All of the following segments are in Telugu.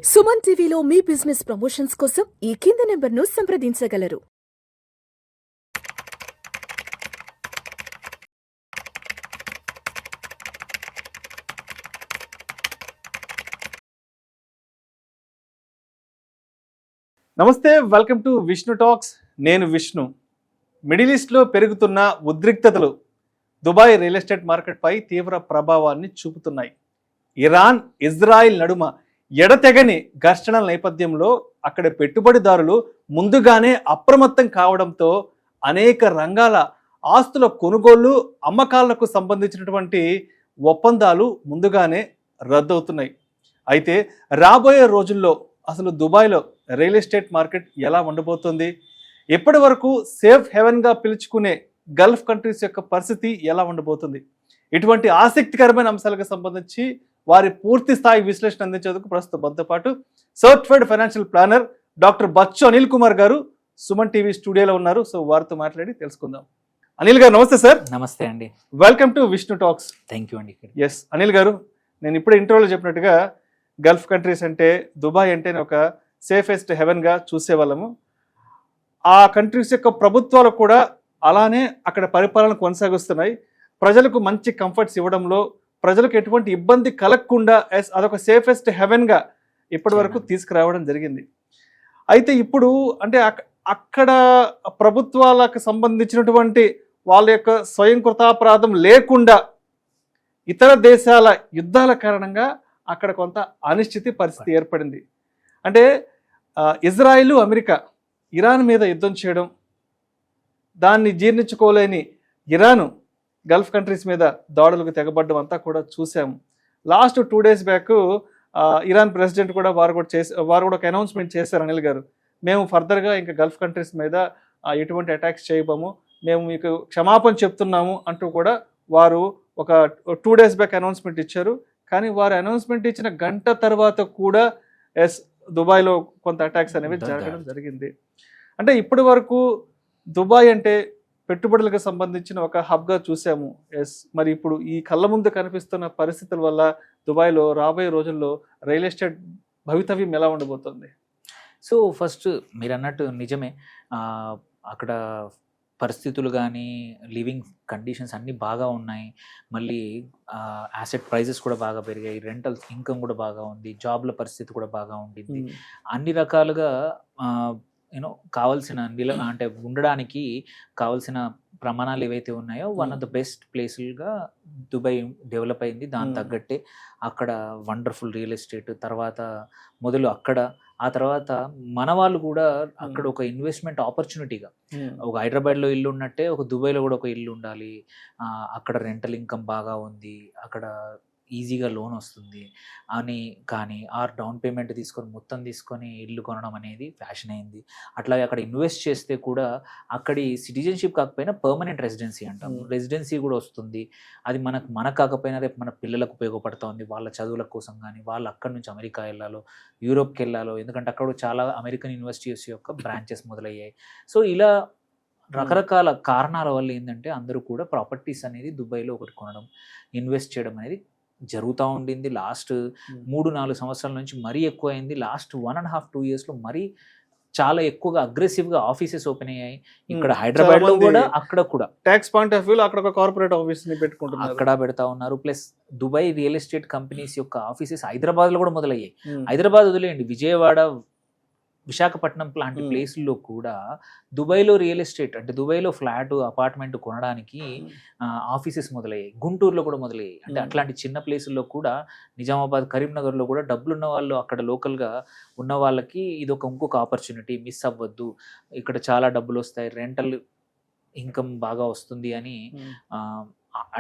సుమన్ టీవీలో మీ బిజినెస్ ప్రమోషన్స్ కోసం ఈ కింది నెంబర్ను సంప్రదించగలరు. నమస్తే, వెల్కమ్ టు విష్ణు టాక్స్. నేను విష్ణు. మిడిల్ ఈస్ట్లో పెరుగుతున్న ఉద్రిక్తతలు దుబాయ్ రియల్ ఎస్టేట్ మార్కెట్పై తీవ్ర ప్రభావాన్ని చూపుతున్నాయి. ఇరాన్, ఇజ్రాయిల్ నడుమ ఎడతెగని ఘర్షణల నేపథ్యంలో అక్కడ పెట్టుబడిదారులు ముందుగానే అప్రమత్తం కావడంతో అనేక రంగాల ఆస్తుల కొనుగోళ్లు, అమ్మకాలకు సంబంధించినటువంటి ఒప్పందాలు ముందుగానే రద్దవుతున్నాయి. అయితే రాబోయే రోజుల్లో అసలు దుబాయ్లో రియల్ ఎస్టేట్ మార్కెట్ ఎలా ఉండబోతుంది, ఇప్పటి వరకు సేఫ్ హెవెన్గా పిలుచుకునే గల్ఫ్ కంట్రీస్ యొక్క పరిస్థితి ఎలా ఉండబోతుంది, ఇటువంటి ఆసక్తికరమైన అంశాలకు సంబంధించి వారి పూర్తి స్థాయి విశ్లేషణ అందించేందుకు ప్రస్తుతం మనతో పాటు certified financial planner doctor Bachchu Anil Kumar garu Suman TV స్టూడియోలో ఉన్నారు. సో వారితో మాట్లాడి తెలుసుకుందాం. అనిల్ గారు నమస్తే సార్. నమస్తే అండి. Welcome to Vishnu talks. Thank you అండి. ఎస్ అనిల్ గారు, నేను ఇప్పుడు ఇంటర్వ్యూలో చెప్పినట్టుగా గల్ఫ్ కంట్రీస్ అంటే దుబాయ్ అంటే ఒక సేఫెస్ట్ హెవెన్గా చూసేవాళ్ళము. ఆ కంట్రీస్ యొక్క ప్రభుత్వాలు కూడా అలానే అక్కడ పరిపాలన కొనసాగిస్తున్నాయి. ప్రజలకు మంచి కంఫర్ట్స్ ఇవ్వడంలో, ప్రజలకు ఎటువంటి ఇబ్బంది కలగకుండా అదొక సేఫెస్ట్ హెవెన్గా ఇప్పటి వరకు తీసుకురావడం జరిగింది. అయితే ఇప్పుడు అంటే అక్కడ ప్రభుత్వాలకు సంబంధించినటువంటి వాళ్ళ యొక్క స్వయం కృతాపరాధం లేకుండా ఇతర దేశాల యుద్ధాల కారణంగా అక్కడ కొంత అనిశ్చితి పరిస్థితి ఏర్పడింది. అంటే ఇజ్రాయిల్, అమెరికా ఇరాన్ మీద యుద్ధం చేయడం, దాన్ని జీర్ణించుకోలేని ఇరాను గల్ఫ్ కంట్రీస్ మీద దాడులకు తెగబడ్డం అంతా కూడా చూసాము. Last 2 days back Iran president కూడా వారు కూడా ఒక అనౌన్స్మెంట్ చేశారు. అనిల్ గారు, మేము ఫర్దర్గా ఇంకా గల్ఫ్ కంట్రీస్ మీద ఎటువంటి అటాక్స్ చేయబోము, మేము మీకు క్షమాపణ చెప్తున్నాము అంటూ కూడా వారు ఒక 2 days బ్యాక్ అనౌన్స్మెంట్ ఇచ్చారు. కానీ వారు అనౌన్స్మెంట్ ఇచ్చిన గంట తర్వాత కూడా దుబాయ్లో కొంత అటాక్స్ అనేవి జరగడం జరిగింది. అంటే ఇప్పటి వరకు దుబాయ్ అంటే పెట్టుబడులకు సంబంధించిన ఒక హబ్గా చూసాము. మరి ఇప్పుడు ఈ కళ్ళ ముందు కనిపిస్తున్న పరిస్థితుల వల్ల దుబాయ్లో రాబోయే రోజుల్లో రియల్ ఎస్టేట్ భవితవ్యం ఎలా ఉండబోతుంది? సో ఫస్ట్ మీరు అన్నట్టు నిజమే, అక్కడ పరిస్థితులు కానీ లివింగ్ కండిషన్స్ అన్నీ బాగా ఉన్నాయి. మళ్ళీ యాసెట్ ప్రైజెస్ కూడా బాగా పెరిగాయి, రెంటల్ ఇన్కమ్ కూడా బాగా ఉంది, జాబ్ల పరిస్థితి కూడా బాగా ఉండింది. అన్ని రకాలుగా కావాల్సిన అంటే ఉండడానికి కావాల్సిన ప్రమాణాలు ఏవైతే ఉన్నాయో వన్ ఆఫ్ ద బెస్ట్ ప్లేసులుగా దుబాయ్ డెవలప్ అయింది. దాని తగ్గట్టే అక్కడ వండర్ఫుల్ రియల్ ఎస్టేట్ తర్వాత మొదలు అక్కడ, ఆ తర్వాత మన వాళ్ళు కూడా అక్కడ ఒక ఇన్వెస్ట్మెంట్ ఆపర్చునిటీగా, ఒక హైదరాబాద్లో ఇల్లు ఉన్నట్టే ఒక దుబాయ్లో కూడా ఒక ఇల్లు ఉండాలి, అక్కడ రెంటల్ ఇన్కమ్ బాగా ఉంది, అక్కడ ఈజీగా లోన్ వస్తుంది అని, కానీ డౌన్ పేమెంట్ మొత్తం తీసుకొని ఇల్లు కొనడం అనేది ఫ్యాషన్ అయింది. అట్లాగే అక్కడ ఇన్వెస్ట్ చేస్తే కూడా అక్కడి సిటిజన్షిప్ కాకపోయినా పర్మనెంట్ రెసిడెన్సీ అంటాము, రెసిడెన్సీ కూడా వస్తుంది. అది మనకు కాకపోయినా రేపు మన పిల్లలకు ఉపయోగపడుతుంది, వాళ్ళ చదువుల కోసం కానీ, వాళ్ళు అక్కడి నుంచి అమెరికా వెళ్ళాలో, యూరోప్కి వెళ్ళాలో, ఎందుకంటే అక్కడ చాలా అమెరికన్ యూనివర్సిటీస్ యొక్క బ్రాంచెస్ మొదలయ్యాయి. సో ఇలా రకరకాల కారణాల వల్ల ఏంటంటే అందరూ కూడా ప్రాపర్టీస్ అనేది దుబాయ్లో ఒకటి కొనడం, ఇన్వెస్ట్ చేయడం అనేది జరుగుతూ ఉండింది. లాస్ట్ 3-4 సంవత్సరాల నుంచి మరీ ఎక్కువ అయింది. లాస్ట్ 1.5-2 yearsలో మరీ చాలా ఎక్కువగా అగ్రెసివ్గా ఆఫీసెస్ ఓపెన్ అయ్యాయి. ఇక్కడ హైదరాబాద్లో కూడా, అక్కడ కూడా ట్యాక్స్ పాయింట్ ఆఫ్ వ్యూలో అక్కడ ఒక కార్పొరేట్ ఆఫీస్ని పెట్టుకుంటున్నారు, అక్కడ పెడతా ఉన్నారు. Plus Dubai real estate companies యొక్క ఆఫీసెస్ హైదరాబాద్లో కూడా మొదలయ్యాయి. హైదరాబాద్ వదిలేయండి, విజయవాడ, విశాఖపట్నం లాంటి ప్లేసుల్లో కూడా దుబాయ్లో రియల్ ఎస్టేట్ అంటే దుబాయ్లో ఫ్లాట్, అపార్ట్మెంట్ కొనడానికి ఆఫీసెస్ మొదలయ్యాయి. గుంటూరులో కూడా మొదలయ్యాయి. అంటే అట్లాంటి చిన్న ప్లేసుల్లో కూడా, నిజామాబాద్, కరీంనగర్లో కూడా డబ్బులున్న వాళ్ళు, అక్కడ లోకల్గా ఉన్న వాళ్ళకి ఇది ఇంకొక ఆపర్చునిటీ, మిస్ అవ్వద్దు, ఇక్కడ చాలా డబ్బులు వస్తాయి, రెంటల్ ఇన్కమ్ బాగా వస్తుంది అని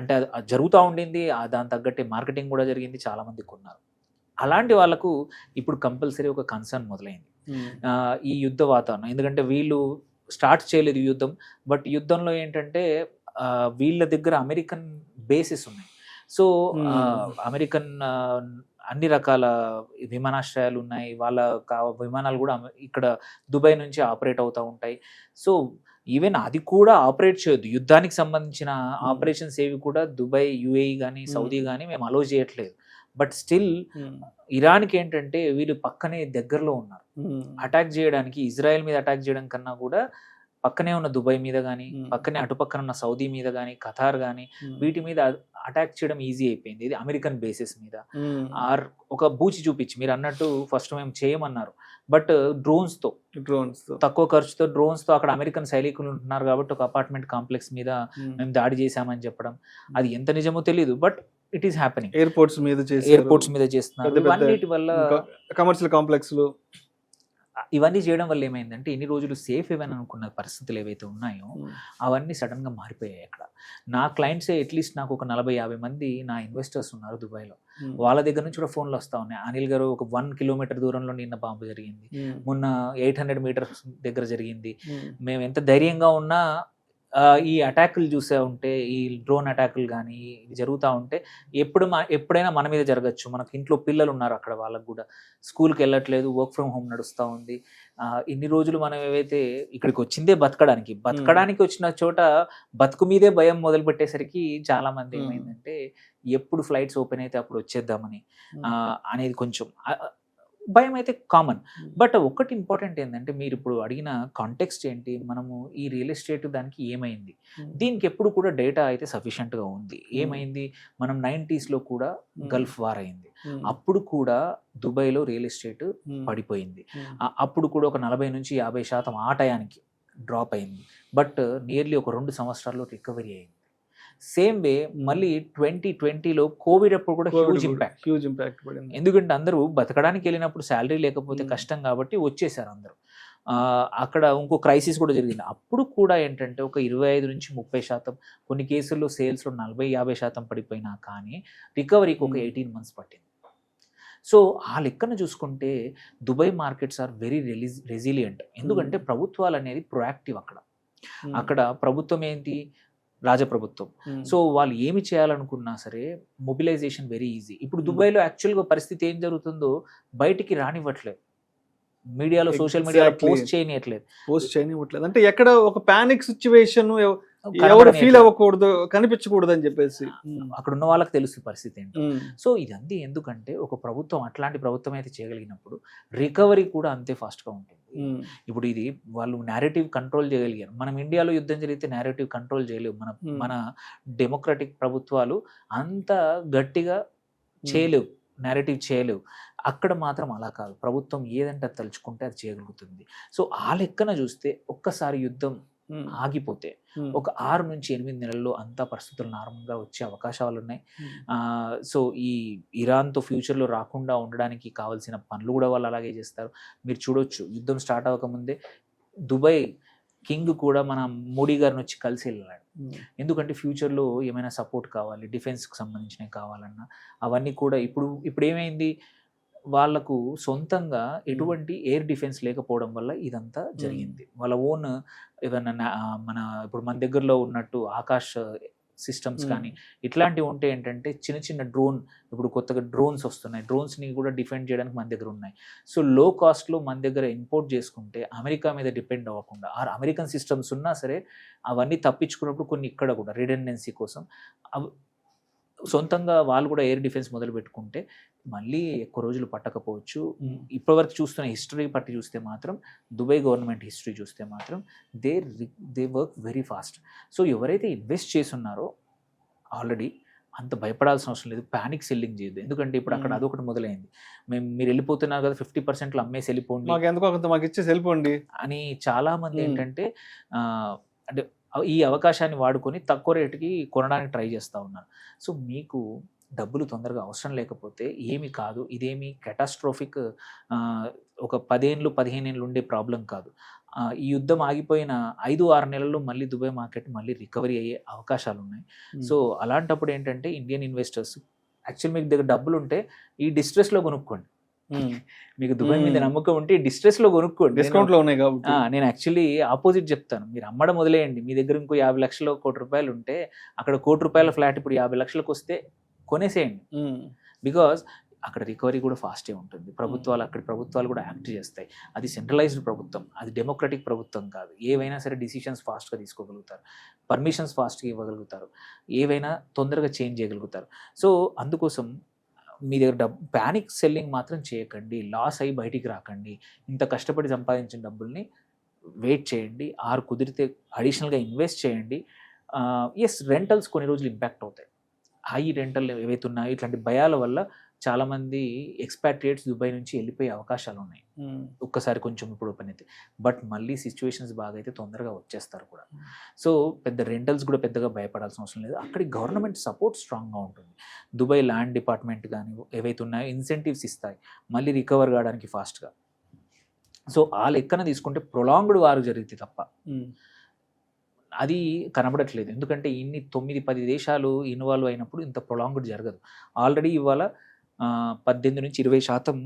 అంటే జరుగుతూ ఉండింది. దాని తగ్గట్టే మార్కెటింగ్ కూడా జరిగింది, చాలామంది కొన్నారు. అలాంటి వాళ్ళకు ఇప్పుడు కంపల్సరీ ఒక కన్సర్న్ మొదలైంది, ఈ యుద్ధ వాతావరణం. ఎందుకంటే వీళ్ళు స్టార్ట్ చేయలేదు యుద్ధం, బట్ యుద్ధంలో ఏంటంటే వీళ్ళ దగ్గర అమెరికన్ బేసెస్ ఉన్నాయి. సో అమెరికన్ అన్ని రకాల విమానాశ్రయాలు ఉన్నాయి, వాళ్ళ విమానాలు కూడా ఇక్కడ దుబాయ్ నుంచి ఆపరేట్ అవుతూ ఉంటాయి. సో ఈవెన్ అది కూడా ఆపరేట్ చేయొద్దు, యుద్ధానికి సంబంధించిన ఆపరేషన్స్ ఏవి కూడా దుబాయ్, యుఏఈ కానీ, సౌదీ కానీ మేము అలో చేయట్లేదు. బట్ స్టిల్ ఇరాన్కి ఏంటంటే వీళ్ళు పక్కనే దగ్గరలో ఉన్నారు. అటాక్ చేయడానికి, ఇజ్రాయెల్ మీద అటాక్ చేయడం కన్నా కూడా పక్కనే ఉన్న దుబాయ్ మీద కానీ, పక్కనే అటుపక్కన ఉన్న సౌదీ మీద కానీ, ఖతార్ కానీ, వీటి మీద అటాక్ చేయడం ఈజీ అయిపోయింది. ఇది అమెరికన్ బేసిస్ మీద ఆర్ ఒక బూచి చూపించి మీరు అన్నట్టు ఫస్ట్ మేము చేయమన్నారు, బట్ డ్రోన్స్ తో తక్కువ ఖర్చుతో డ్రోన్స్ తో అక్కడ అమెరికన్ సైనికులు ఉంటున్నారు కాబట్టి ఒక అపార్ట్మెంట్ కాంప్లెక్స్ మీద మేము దాడి చేశామని చెప్పడం, అది ఎంత నిజమో తెలియదు, but it is happening. Airports మీద చేస్తున్నారు. ఇవన్నిటి వల్ల కమర్షియల్ కాంప్లెక్స్ ఇవన్నీ చేయడం వల్ల ఏమైందంటే ఇన్ని రోజులు సేఫ్ ఏవని అనుకున్న పరిస్థితులు ఏవైతే ఉన్నాయో అవన్నీ సడన్ గా మారిపోయాయి. అక్కడ నా క్లయింట్సే అట్లీస్ట్ నాకు ఒక 40-50 మంది నా ఇన్వెస్టర్స్ ఉన్నారు దుబాయ్లో. వాళ్ళ దగ్గర నుంచి కూడా ఫోన్లు వస్తూ ఉన్నాయి. అనిల్ గారు ఒక 1 కిలోమీటర్ దూరంలో నిన్న బాంబు జరిగింది, మొన్న 800 మీటర్స్ దగ్గర జరిగింది. మేము ఎంత ధైర్యంగా ఉన్నా ఈ అటాకులు చూసే ఉంటే, ఈ డ్రోన్ అటాకులు కానీ జరుగుతూ ఉంటే ఎప్పుడైనా మన మీద జరగచ్చు. మనకు ఇంట్లో పిల్లలు ఉన్నారు, అక్కడ వాళ్ళకు కూడా స్కూల్కి వెళ్ళట్లేదు, వర్క్ ఫ్రమ్ హోమ్ నడుస్తూ ఉంది. ఇన్ని రోజులు మనం ఏవైతే ఇక్కడికి వచ్చిందే బతకడానికి వచ్చిన చోట బతుకు మీదే భయం మొదలు పెట్టేసరికి చాలా మంది ఏమైందంటే ఎప్పుడు ఫ్లైట్స్ ఓపెన్ అయితే అప్పుడు వచ్చేద్దామని అనేది కొంచెం భయం అయితే కామన్. బట్ ఒకటి ఇంపార్టెంట్ ఏంటంటే మీరు ఇప్పుడు అడిగిన కాంటెక్స్ట్ ఏంటి, మనము ఈ రియల్ ఎస్టేట్ దానికి ఏమైంది, దీనికి ఎప్పుడు కూడా డేటా అయితే సఫిషియెంట్గా ఉంది. ఏమైంది, మనం 90s కూడా గల్ఫ్ వార్ అయింది, అప్పుడు కూడా దుబాయ్లో రియల్ ఎస్టేట్ పడిపోయింది. అప్పుడు కూడా ఒక 40-50% ఆ టయానికి డ్రాప్ అయింది. బట్ నియర్లీ ఒక 2 సంవత్సరాల్లో రికవరీ అయింది. సేమ్ వే మళ్ళీ 2020లో కోవిడ్ అప్పుడు కూడా హ్యూజ్ ఇంపాక్ట్ పడింది. ఎందుకంటే అందరూ బతకడానికి వెళ్ళినప్పుడు శాలరీ లేకపోతే కష్టం కాబట్టి వచ్చేసారు అందరూ. అక్కడ ఇంకో క్రైసిస్ కూడా జరిగింది. అప్పుడు కూడా ఏంటంటే ఒక 25-30%, కొన్ని కేసుల్లో సేల్స్లో 40-50% పడిపోయినా కానీ రికవరీకి ఒక 18 months పట్టింది. సో ఆ లెక్కన చూసుకుంటే Dubai markets are very resilient. ఎందుకంటే ప్రభుత్వాలు అనేది ప్రొయాక్టివ్. అక్కడ ప్రభుత్వం ఏంటి, రాజప్రభుత్వం. సో వాళ్ళు ఏమి చేయాలనుకున్నా సరే మొబిలైజేషన్ వెరీ ఈజీ. ఇప్పుడు దుబాయ్లో యాక్చువల్గా పరిస్థితి ఏం జరుగుతుందో బయటికి రానివ్వట్లేదు, మీడియాలో సోషల్ మీడియాలో పోస్ట్ చేయనివ్వట్లేదు. అంటే ఎక్కడ ఒక పానిక్ సిచ్యువేషన్, ఎవరు ఫీల్ అవ్వకూడదు, కనిపించకూడదు అని చెప్పేసి అక్కడ ఉన్న వాళ్ళకి తెలుసు పరిస్థితి ఏంటో. సో ఇదంతా ఎందుకంటే ఒక ప్రభుత్వం అట్లాంటి ప్రభుత్వం అయితే చేయగలిగినప్పుడు రికవరీ కూడా అంతే ఫాస్ట్గా ఉంటుంది. ఇప్పుడు ఇది వాళ్ళు నేరేటివ్ కంట్రోల్ చేయగలిగారు. మనం ఇండియాలో యుద్ధం జరిగితే నేరేటివ్ కంట్రోల్ చేయలేవు. మన డెమోక్రటిక్ ప్రభుత్వాలు అంత గట్టిగా చేయలేవు, నేరేటివ్ చేయలేవు. అక్కడ మాత్రం అలా కాదు, ప్రభుత్వం ఏదంటే తలుచుకుంటే అది చేయగలుగుతుంది. సో ఆ లెక్కన చూస్తే ఒక్కసారి యుద్ధం ఆగిపోతే ఒక 6-8 నెలల్లో అంతా పరిస్థితులు నార్మల్గా వచ్చే అవకాశాలు ఉన్నాయి. సో ఈ ఇరాన్తో ఫ్యూచర్లో రాకుండా ఉండడానికి కావాల్సిన పనులు కూడా వాళ్ళు అలాగే చేస్తారు. మీరు చూడొచ్చు, యుద్ధం స్టార్ట్ అవ్వకముందే దుబాయ్ కింగ్ కూడా మన మోడీ గారిని వచ్చి కలిసి వెళ్ళాడు. ఎందుకంటే ఫ్యూచర్లో ఏమైనా సపోర్ట్ కావాలి, డిఫెన్స్కి సంబంధించినవి కావాలన్నా అవన్నీ కూడా ఇప్పుడు ఏమైంది, వాళ్లకు సొంతంగా ఎటువంటి ఎయిర్ డిఫెన్స్ లేకపోవడం వల్ల ఇదంతా జరిగింది. వాళ్ళ ఓన్ ఏదైనా ఇప్పుడు మన దగ్గరలో ఉన్నట్టు ఆకాశ్ సిస్టమ్స్ కానీ ఇట్లాంటివి ఉంటే ఏంటంటే చిన్న డ్రోన్, ఇప్పుడు కొత్తగా డ్రోన్స్ వస్తున్నాయి, డ్రోన్స్ని కూడా డిఫెండ్ చేయడానికి మన దగ్గర ఉన్నాయి. సో లో కాస్ట్లో మన దగ్గర ఇంపోర్ట్ చేసుకుంటే అమెరికా మీద డిపెండ్ అవ్వకుండా, అమెరికన్ సిస్టమ్స్ ఉన్నా సరే అవన్నీ తప్పించుకున్నప్పుడు కొన్ని ఇక్కడ కూడా రిడెండెన్సీ కోసం సొంతంగా వాళ్ళు కూడా ఎయిర్ డిఫెన్స్ మొదలు పెట్టుకుంటే మళ్ళీ ఎక్కువ రోజులు పట్టకపోవచ్చు. ఇప్పటివరకు చూస్తున్న హిస్టరీ పట్టి చూస్తే మాత్రం, దుబాయ్ గవర్నమెంట్ హిస్టరీ చూస్తే మాత్రం they work very fast. So ఎవరైతే ఇన్వెస్ట్ చేస్తున్నారో ఆల్రెడీ అంత భయపడాల్సిన అవసరం లేదు, ప్యానిక్ సెల్లింగ్ చేయదు. ఎందుకంటే ఇప్పుడు అక్కడ అదొకటి మొదలైంది, మీరు వెళ్ళిపోతున్నారు కదా 50% అమ్మేసి వెళ్ళిపోండి అని చాలా మంది ఏంటంటే అంటే ఈ అవకాశాన్ని వాడుకొని తక్కువ రేటుకి కొనడానికి ట్రై చేస్తూ ఉన్నారు. సో మీకు డబ్బులు తొందరగా అవసరం లేకపోతే ఏమి కాదు, ఇదేమి కెటాస్ట్రోఫిక్ ఒక 10-15 ఏళ్ళు ఉండే ప్రాబ్లం కాదు. ఈ యుద్ధం ఆగిపోయిన 5-6 నెలల్లో మళ్ళీ దుబాయ్ మార్కెట్ మళ్ళీ రికవరీ అయ్యే అవకాశాలు ఉన్నాయి. సో అలాంటప్పుడు ఏంటంటే ఇండియన్ ఇన్వెస్టర్స్ యాక్చువల్ మీకు దగ్గర డబ్బులు ఉంటే ఈ డిస్ట్రెస్లో కొనుక్కోండి. మీకు దుబాయ్ మీద నమ్మకం ఉంటే డిస్ట్రెస్లో కొనుక్కోండి, డిస్కౌంట్లో ఉన్నాయి కాబట్టి. నేను యాక్చువల్లీ ఆపోజిట్ చెప్తాను, మీరు అమ్మడం వదిలేయండి. మీ దగ్గర ఇంకో 50 లక్షలు, 1 కోటి రూపాయలు ఉంటే అక్కడ 1 కోటి రూపాయల ఫ్లాట్ ఇప్పుడు 50 లక్షలకు వస్తే కొనేసేయండి. బికాజ్ అక్కడ రికవరీ కూడా ఫాస్టే ఉంటుంది. అక్కడి ప్రభుత్వాలు కూడా యాక్ట్ చేస్తాయి. అది సెంట్రలైజ్డ్ ప్రభుత్వం, అది డెమోక్రటిక్ ప్రభుత్వం కాదు. ఏవైనా సరే డిసిషన్స్ ఫాస్ట్గా తీసుకోగలుగుతారు, పర్మిషన్స్ ఫాస్ట్గా ఇవ్వగలుగుతారు, ఏవైనా తొందరగా చేంజ్ చేయగలుగుతారు. సో అందుకోసం మీ దగ్గర ప్యానిక్ సెల్లింగ్ మాత్రం చేయకండి, లాస్ అయ్యి బయటికి రాకండి. ఇంత కష్టపడి సంపాదించిన డబ్బుల్ని వెయిట్ చేయండి, కుదిరితే అడిషనల్గా ఇన్వెస్ట్ చేయండి. ఎస్, రెంటల్స్ కొన్ని రోజులు ఇంపాక్ట్ అవుతాయి. హై రెంటల్ ఏవైతే ఉన్నాయో ఇట్లాంటి భయాల వల్ల చాలామంది ఎక్స్పాట్రియేట్స్ దుబాయ్ నుంచి వెళ్ళిపోయే అవకాశాలు ఉన్నాయి ఒక్కసారి కొంచెం ఇప్పుడు ఓపెన్ అయితే. బట్ మళ్ళీ సిచ్యువేషన్స్ బాగా అయితే తొందరగా వచ్చేస్తారు కూడా. సో పెద్ద రెంటల్స్ కూడా పెద్దగా భయపడాల్సిన అవసరం లేదు. అక్కడి గవర్నమెంట్ సపోర్ట్ స్ట్రాంగ్గా ఉంటుంది. దుబాయ్ ల్యాండ్ డిపార్ట్మెంట్ కానీ ఏవైతే ఉన్నాయో ఇన్సెంటివ్స్ ఇస్తాయి మళ్ళీ రికవర్ కావడానికి ఫాస్ట్గా. సో ఆ లెక్కన తీసుకుంటే ప్రొలాంగ్డ్ వారు జరిగితే తప్ప అది కనబడట్లేదు. ఎందుకంటే ఇన్ని 9-10 దేశాలు ఇన్వాల్వ్ అయినప్పుడు ఇంత ప్రొలాంగ్డ్ జరగదు. ఆల్రెడీ ఇవాళ 18-20%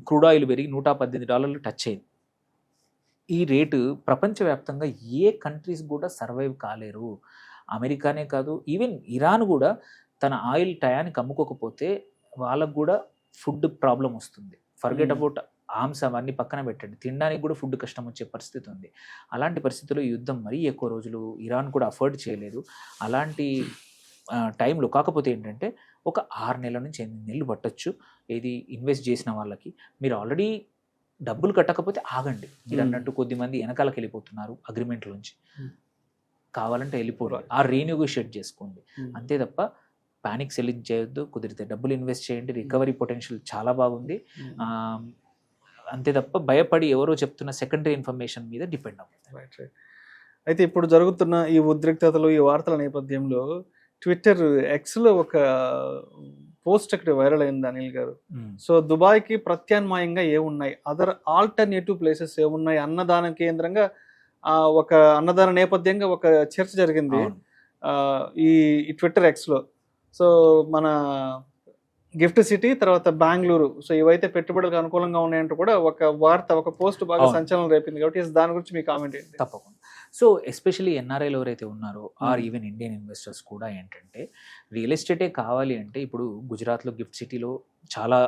క్రూడ్ ఆయిల్ పెరిగి $118 టచ్ అయింది. ఈ రేటు ప్రపంచవ్యాప్తంగా ఏ కంట్రీస్ కూడా సర్వైవ్ కాలేరు. అమెరికానే కాదు, ఈవెన్ ఇరాన్ కూడా తన ఆయిల్ టయానికి అమ్ముకోకపోతే వాళ్ళకు కూడా ఫుడ్ ప్రాబ్లం వస్తుంది. ఫర్గెట్ అబౌట్ ఆర్మ్స్ అవన్నీ పక్కన పెట్టండి, తినడానికి కూడా ఫుడ్ కష్టం వచ్చే పరిస్థితి ఉంది. అలాంటి పరిస్థితుల్లో యుద్ధం మరీ ఎక్కువ రోజులు ఇరాన్ కూడా అఫోర్డ్ చేయలేదు. అలాంటి టైంలో కాకపోతే ఏంటంటే ఒక 6 నెలల నుంచి 8 నెలలు పట్టొచ్చు ఏది ఇన్వెస్ట్ చేసిన వాళ్ళకి. మీరు ఆల్రెడీ డబ్బులు కట్టకపోతే ఆగండి. మీరు అన్నట్టు కొద్దిమంది వెనకాలకి వెళ్ళిపోతున్నారు అగ్రిమెంట్లోంచి, కావాలంటే వెళ్ళిపోరు, రీనెగోషియేట్ చేసుకోండి అంతే తప్ప పానిక్ సెల్లింగ్ చేయొద్దు. కుదిరితే డబ్బులు ఇన్వెస్ట్ చేయండి, రికవరీ పొటెన్షియల్ చాలా బాగుంది. అంతే తప్ప భయపడి ఎవరో చెప్తున్న సెకండరీ ఇన్ఫర్మేషన్ మీద డిపెండ్ అవుతుంది. రైట్. అయితే ఇప్పుడు జరుగుతున్న ఈ ఉద్రిక్తతలు, ఈ వార్తల నేపథ్యంలో ట్విట్టర్ ఎక్స్లో ఒక పోస్ట్ అక్కడ వైరల్ అయింది అనిల్ గారు. సో దుబాయ్కి ప్రత్యామ్నాయంగా ఏమున్నాయి, అదర్ ఆల్టర్నేటివ్ ప్లేసెస్ ఏమున్నాయి అన్నదాన కేంద్రంగా ఒక అన్నదాన నేపథ్యంగా ఒక చర్చ జరిగింది ఈ ట్విట్టర్ ఎక్స్లో. సో మన గిఫ్ట్ సిటీ తర్వాత బెంగళూరు, సో ఇవైతే పెట్టుబడులకు అనుకూలంగా ఉన్నాయంటూ కూడా ఒక వార్త, ఒక పోస్ట్ బాగా సంచలనం రేపింది. కాబట్టి దాని గురించి మీ కామెంట్ ఏంటి? తప్పకుండా. సో ఎస్పెషల్లీ ఎన్ఆర్ఐలు ఎవరైతే ఉన్నారో ఆర్ ఈవెన్ ఇండియన్ ఇన్వెస్టర్స్ కూడా ఏంటంటే రియల్ ఎస్టేటే కావాలి అంటే ఇప్పుడు గుజరాత్లో గిఫ్ట్ సిటీలో చాలా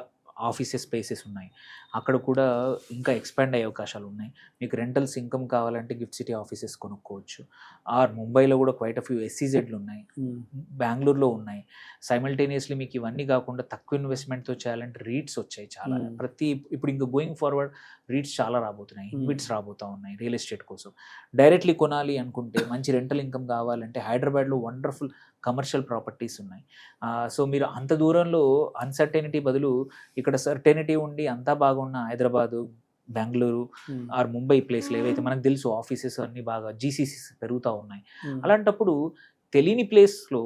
ఆఫీసెస్ స్పేసెస్ ఉన్నాయి, అక్కడ కూడా ఇంకా ఎక్స్పాండ్ అయ్యే అవకాశాలు ఉన్నాయి. మీకు రెంటల్స్ ఇన్కమ్ కావాలంటే గిఫ్ట్ సిటీ ఆఫీసెస్ కొనుక్కోవచ్చు. ఆర్ ముంబైలో కూడా క్వైట్ అ ఫ్యూ ఎస్సీజెడ్లు ఉన్నాయి, బెంగళూరులో ఉన్నాయి. సైమల్టేనియస్లీ మీకు ఇవన్నీ కాకుండా తక్కువ ఇన్వెస్ట్మెంట్తో చేయాలంటే రీట్స్ వచ్చాయి చాలా. ఇప్పుడు ఇంకా గోయింగ్ ఫార్వర్డ్ రీట్స్ చాలా రాబోతున్నాయి, ఇన్విట్స్ రాబోతూ ఉన్నాయి రియల్ ఎస్టేట్ కోసం. డైరెక్ట్లీ కొనాలి అనుకుంటే మంచి రెంటల్ ఇన్కమ్ కావాలంటే హైదరాబాద్లో వండర్ఫుల్ కమర్షియల్ ప్రాపర్టీస్ ఉన్నాయి. సో మీరు అంత దూరంలో అన్సర్టెనిటీ బదులు ఇక్కడ సర్టెనిటీ ఉండి అంతా బాగున్న హైదరాబాదు, బెంగళూరు ఆర్ ముంబై ప్లేస్లు ఏవైతే మనకు తెలుసు ఆఫీసెస్ అన్నీ బాగా జీసీసీస్ పెరుగుతూ ఉన్నాయి. అలాంటప్పుడు తెలియని ప్లేస్లో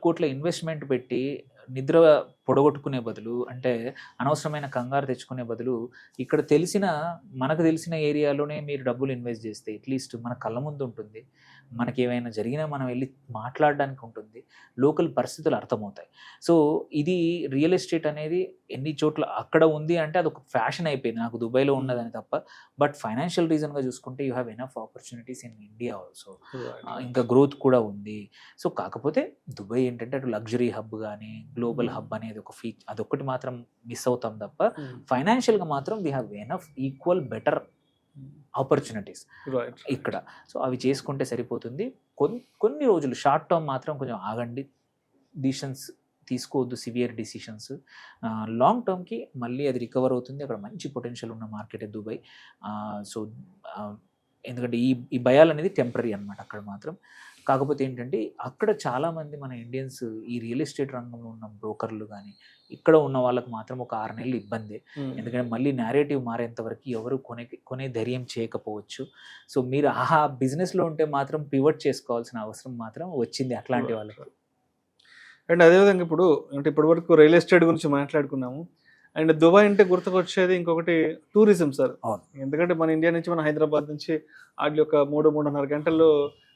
కోట్ల ఇన్వెస్ట్మెంట్ పెట్టి నిద్ర పొడగొట్టుకునే బదులు, అంటే అనవసరమైన కంగారు తెచ్చుకునే బదులు ఇక్కడ మనకు తెలిసిన ఏరియాలోనే మీరు డబ్బులు ఇన్వెస్ట్ చేస్తే అట్లీస్ట్ మన కళ్ళ ముందు ఉంటుంది, మనకి ఏమైనా జరిగినా మనం వెళ్ళి మాట్లాడడానికి ఉంటుంది, లోకల్ పరిస్థితులు అర్థమవుతాయి. సో ఇది రియల్ ఎస్టేట్ అనేది ఎన్ని చోట్ల అక్కడ ఉంది అంటే అదొక ఫ్యాషన్ అయిపోయింది, నాకు దుబాయ్లో ఉన్నదని తప్ప. బట్ ఫైనాన్షియల్ రీజన్గా చూసుకుంటే you have enough opportunities in India also, ఇంకా గ్రోత్ కూడా ఉంది. సో కాకపోతే దుబాయ్ ఏంటంటే అటు లగ్జరీ హబ్ కానీ గ్లోబల్ హబ్ అనేది ఒక అదొక్కటి మాత్రం మిస్ అవుతాం తప్ప ఫైనాన్షియల్గా మాత్రం we have enough equal better opportunities ఇక్కడ. సో అవి చేసుకుంటే సరిపోతుంది. కొన్ని రోజులు షార్ట్ టర్మ్ మాత్రం కొంచెం ఆగండి, డిసిషన్స్ తీసుకోవద్దు, సివియర్ డిసిషన్స్. లాంగ్ టర్మ్కి మళ్ళీ అది రికవర్ అవుతుంది. అక్కడ మంచి పొటెన్షియల్ ఉన్న మార్కెట్ దుబాయ్. సో ఎందుకంటే ఈ భయాలు అనేది టెంపరీ అనమాట అక్కడ మాత్రం. కాకపోతే ఏంటంటే అక్కడ చాలామంది మన ఇండియన్స్ ఈ రియల్ ఎస్టేట్ రంగంలో ఉన్న బ్రోకర్లు కానీ ఇక్కడ ఉన్న వాళ్ళకి మాత్రం ఒక 6 నెలలు ఇబ్బంది. ఎందుకంటే మళ్ళీ నేరేటివ్ మారేంత వరకు ఎవరు కొనే ధైర్యం చేయకపోవచ్చు. సో మీరు బిజినెస్లో ఉంటే మాత్రం పివట్ చేసుకోవాల్సిన అవసరం మాత్రం వచ్చింది అట్లాంటి వాళ్ళకి. అండ్ అదేవిధంగా ఇప్పటి వరకు రియల్ ఎస్టేట్ గురించి మాట్లాడుకున్నాము. అండ్ దుబాయ్ అంటే గుర్తుకొచ్చేది ఇంకొకటి టూరిజం సార్. ఎందుకంటే మన ఇండియా నుంచి, మన హైదరాబాద్ నుంచి వాటి ఒక 3-3.5 గంటల్లో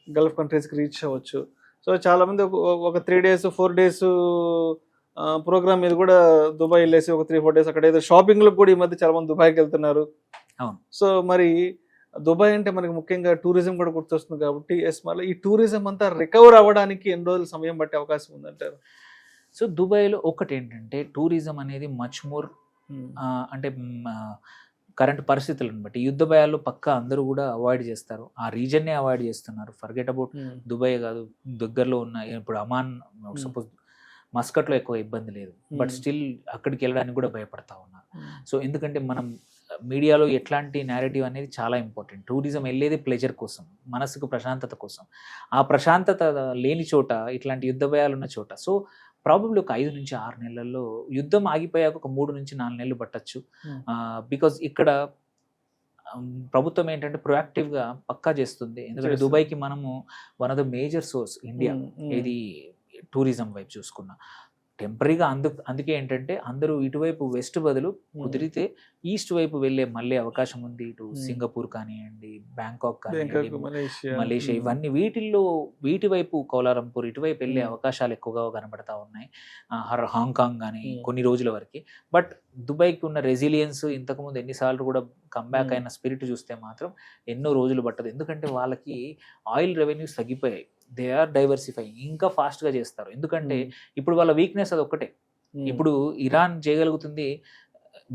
గల్ఫ్ కంట్రీస్కి రీచ్ అవ్వచ్చు. సో చాలామంది ఒక 3 days 4 days ప్రోగ్రామ్ మీద కూడా దుబాయ్ వెళ్ళేసి ఒక 3-4 days అక్కడ ఏదో షాపింగ్లకు కూడా ఈ మధ్య చాలా మంది దుబాయ్కి వెళ్తున్నారు. సో మరి దుబాయ్ అంటే మనకి ముఖ్యంగా టూరిజం కూడా గుర్తొస్తుంది కాబట్టి మళ్ళీ ఈ టూరిజం అంతా రికవర్ అవ్వడానికి ఎన్ని రోజులు సమయం పట్టే అవకాశం ఉందంటారు? సో దుబాయ్లో ఒకటి ఏంటంటే టూరిజం అనేది మచ్ మోర్ అంటే కరెంట్ పరిస్థితులను బట్టి యుద్ధ భయాలు పక్కా అందరూ కూడా అవాయిడ్ చేస్తారు, ఆ రీజన్నే అవాయిడ్ చేస్తున్నారు. ఫర్గెట్ అబౌట్ దుబాయ్ కాదు, దగ్గరలో ఉన్న ఇప్పుడు అమాన్, సపోజ్ మస్కట్లో ఎక్కువ ఇబ్బంది లేదు, బట్ స్టిల్ అక్కడికి వెళ్ళడానికి కూడా భయపడతా ఉన్నారు. సో ఎందుకంటే మనం మీడియాలో ఎట్లాంటి నేరేటివ్ అనేది చాలా ఇంపార్టెంట్. టూరిజం వెళ్ళేది ప్లెజర్ కోసం, మనసుకు ప్రశాంతత కోసం. ఆ ప్రశాంతత లేని చోట ఇట్లాంటి యుద్ధ భయాలు ఉన్న చోట సో ప్రాబబ్లీ ఒక 5 నుంచి 6 నెలల్లో యుద్ధం ఆగిపోయాక ఒక 3 నుంచి 4 నెలలు పట్టచ్చు. బికాజ్ ఇక్కడ ప్రభుత్వం ఏంటంటే ప్రొయాక్టివ్గా పక్కా చేస్తుంది. ఎందుకంటే దుబాయ్కి మనము one of the major source India ఇది టూరిజం వైపు చూసుకున్నా. టెంపరీగా అందుకే ఏంటంటే అందరూ ఇటువైపు వెస్ట్ బదులు కుదిరితే ఈస్ట్ వైపు వెళ్ళే మళ్ళీ అవకాశం ఉంది. ఇటు సింగపూర్ కానివ్వండి, బ్యాంకాక్ కానివ్వండి, మలేషియా, ఇవన్నీ వీటి వైపు కౌలాలంపూర్ ఇటువైపు వెళ్ళే అవకాశాలు ఎక్కువగా కనబడతా ఉన్నాయి. హాంకాంగ్ కానీ కొన్ని రోజుల వరకు. బట్ దుబాయ్కి ఉన్న రెసిలియన్స్ ఇంతకుముందు ఎన్నిసార్లు కూడా కంబ్యాక్ అయిన స్పిరిట్ చూస్తే మాత్రం ఎన్నో రోజులు పట్టదు. ఎందుకంటే వాళ్ళకి ఆయిల్ రెవెన్యూస్ తగ్గిపోయాయి. దే ఆర్ డైవర్సిఫై, ఇంకా ఫాస్ట్గా చేస్తారు. ఎందుకంటే ఇప్పుడు వాళ్ళ వీక్నెస్ అది ఒక్కటే. ఇప్పుడు ఇరాన్ చేయగలుగుతుంది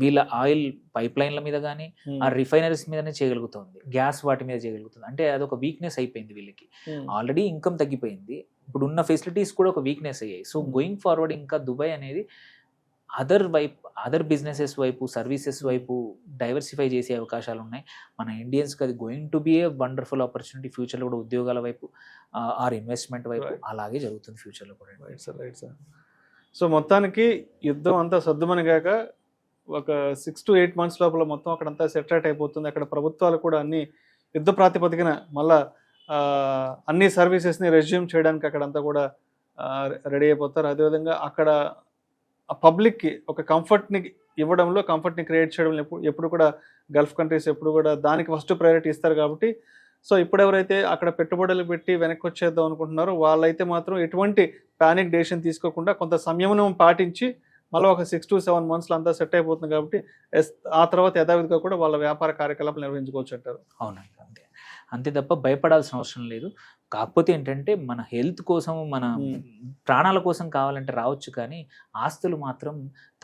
వీళ్ళ ఆయిల్ పైప్ లైన్ల మీద కానీ ఆ రిఫైనరీస్ మీదనే చేయగలుగుతుంది, గ్యాస్ వాటి మీద చేయగలుగుతుంది. అంటే అదొక వీక్నెస్ అయిపోయింది వీళ్ళకి. ఆల్రెడీ ఇన్కమ్ తగ్గిపోయింది, ఇప్పుడు ఉన్న ఫెసిలిటీస్ కూడా ఒక వీక్నెస్ అయ్యాయి. సో గోయింగ్ ఫార్వర్డ్ ఇంకా దుబాయ్ అనేది అదర్ బిజినెసెస్ వైపు, సర్వీసెస్ వైపు డైవర్సిఫై చేసే అవకాశాలు ఉన్నాయి. మన ఇండియన్స్కి అది going to be a wonderful opportunity. ఫ్యూచర్లో కూడా ఉద్యోగాల వైపు, ఆర్ ఇన్వెస్ట్మెంట్ వైపు అలాగే జరుగుతుంది ఫ్యూచర్లో కూడా. Right sir. సో మొత్తానికి యుద్ధం అంతా సర్దుమనిగాక ఒక 6 to 8 months లోపల మొత్తం అక్కడంతా సెటరేట్ అయిపోతుంది. అక్కడ ప్రభుత్వాలు కూడా అన్ని యుద్ధ ప్రాతిపదికన మళ్ళా అన్ని సర్వీసెస్ని రెజ్యూమ్ చేయడానికి అక్కడంతా కూడా రెడీ అయిపోతారు. అదేవిధంగా అక్కడ పబ్లిక్కి ఒక కంఫర్ట్ని ఇవ్వడంలో, కంఫర్ట్ని క్రియేట్ చేయడంలో ఎప్పుడు కూడా గల్ఫ్ కంట్రీస్ ఎప్పుడు కూడా దానికి ఫస్ట్ ప్రయారిటీ ఇస్తారు. కాబట్టి సో ఇప్పుడు ఎవరైతే అక్కడ పెట్టుబడులు పెట్టి వెనక్కి వచ్చేద్దాం అనుకుంటున్నారో వాళ్ళైతే మాత్రం ఎటువంటి ప్యానిక్ డెసిషన్ తీసుకోకుండా కొంత సంయమనం పాటించి మళ్ళీ ఒక 6 to 7 months అంతా సెట్ అయిపోతుంది. కాబట్టి ఆ తర్వాత యథావిధిగా కూడా వాళ్ళ వ్యాపార కార్యకలాపాలు నిర్వహించుకోవచ్చు అంటారు. అవునండి, అంతే తప్ప భయపడాల్సిన అవసరం లేదు. కాకపోతే ఏంటంటే మన హెల్త్ కోసం, మన ప్రాణాల కోసం కావాలంటే రావచ్చు, కానీ ఆస్తులు మాత్రం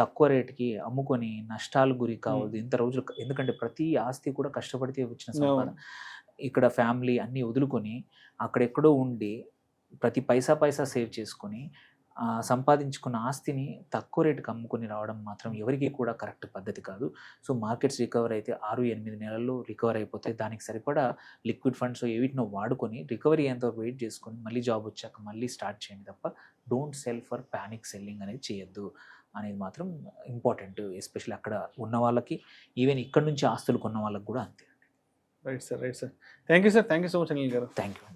తక్కువ రేటుకి అమ్ముకొని నష్టాలు గురి కావద్దు ఇంత రోజులు. ఎందుకంటే ప్రతి ఆస్తి కూడా కష్టపడితే వచ్చిన సంపాదన. ఇక్కడ ఫ్యామిలీ అన్నీ వదులుకొని అక్కడెక్కడో ఉండి ప్రతి పైసా సేవ్ చేసుకొని సంపాదించుకున్న ఆస్తిని తక్కువ రేటుకి అమ్ముకొని రావడం మాత్రం ఎవరికి కూడా కరెక్ట్ పద్ధతి కాదు. సో మార్కెట్స్ రికవర్ అయితే 6-8 నెలల్లో రికవర్ అయిపోతాయి. దానికి సరిపడా లిక్విడ్ ఫండ్స్ ఏవిటినో వాడుకొని రికవరీ అయ్యేంత వెయిట్ చేసుకొని మళ్ళీ జాబ్ వచ్చాక మళ్ళీ స్టార్ట్ చేయండి తప్ప don't sell for panic selling అనేది చేయొద్దు అనేది మాత్రం ఇంపార్టెంట్. ఎస్పెషల్లీ అక్కడ ఉన్న వాళ్ళకి, ఈవెన్ ఇక్కడ నుంచి ఆస్తులు కొన్న వాళ్ళకి కూడా అంతే. Right sir. Thank you sir. Thank you so much Anil గారు. Thank you.